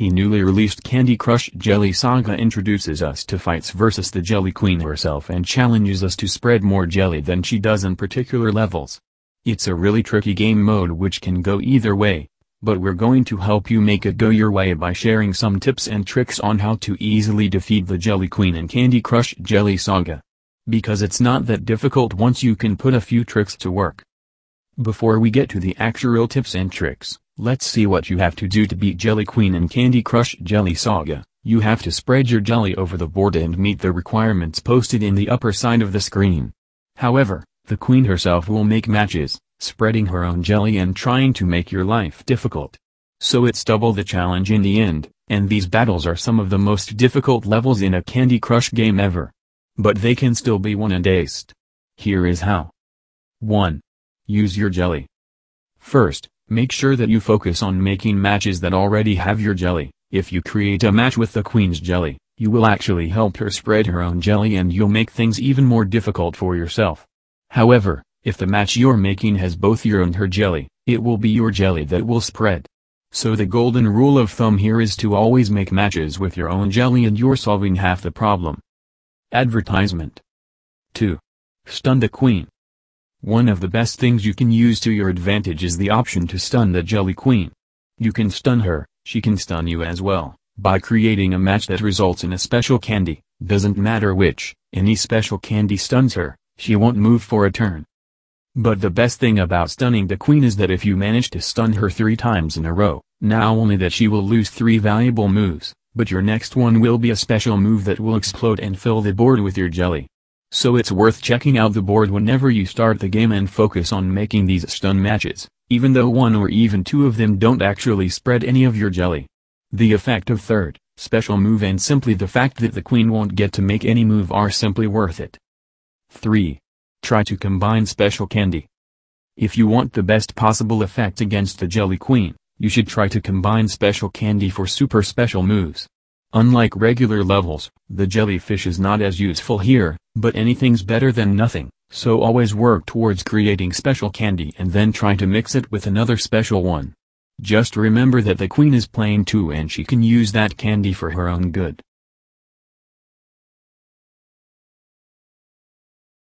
He newly released Candy Crush Jelly Saga introduces us to fights versus the Jelly Queen herself and challenges us to spread more jelly than she does in particular levels. It's a really tricky game mode which can go either way, but we're going to help you make it go your way by sharing some tips and tricks on how to easily defeat the Jelly Queen in Candy Crush Jelly Saga. Because it's not that difficult once you can put a few tricks to work. Before we get to the actual tips and tricks, let's see what you have to do to beat Jelly Queen in Candy Crush Jelly Saga. You have to spread your jelly over the board and meet the requirements posted in the upper side of the screen. However, the Queen herself will make matches, spreading her own jelly and trying to make your life difficult. So it's double the challenge in the end, and these battles are some of the most difficult levels in a Candy Crush game ever. But they can still be won and aced. Here is how. 1. Use your jelly. First, make sure that you focus on making matches that already have your jelly. If you create a match with the Queen's jelly, you will actually help her spread her own jelly and you'll make things even more difficult for yourself. However, if the match you're making has both your and her jelly, it will be your jelly that will spread. So the golden rule of thumb here is to always make matches with your own jelly and you're solving half the problem. Advertisement. 2. Stun the Queen. One of the best things you can use to your advantage is the option to stun the Jelly Queen. You can stun her, she can stun you as well, by creating a match that results in a special candy. Doesn't matter which, any special candy stuns her, she won't move for a turn. But the best thing about stunning the Queen is that if you manage to stun her 3 times in a row, not only that she will lose 3 valuable moves, but your next one will be a special move that will explode and fill the board with your jelly. So it's worth checking out the board whenever you start the game and focus on making these stun matches, even though 1 or even 2 of them don't actually spread any of your jelly. The effect of third, special move and simply the fact that the Queen won't get to make any move are simply worth it. 3. Try to combine special candy. If you want the best possible effect against the Jelly Queen, you should try to combine special candy for super special moves. Unlike regular levels, the jellyfish is not as useful here, but anything's better than nothing, so always work towards creating special candy and then try to mix it with another special one. Just remember that the Queen is playing too and she can use that candy for her own good.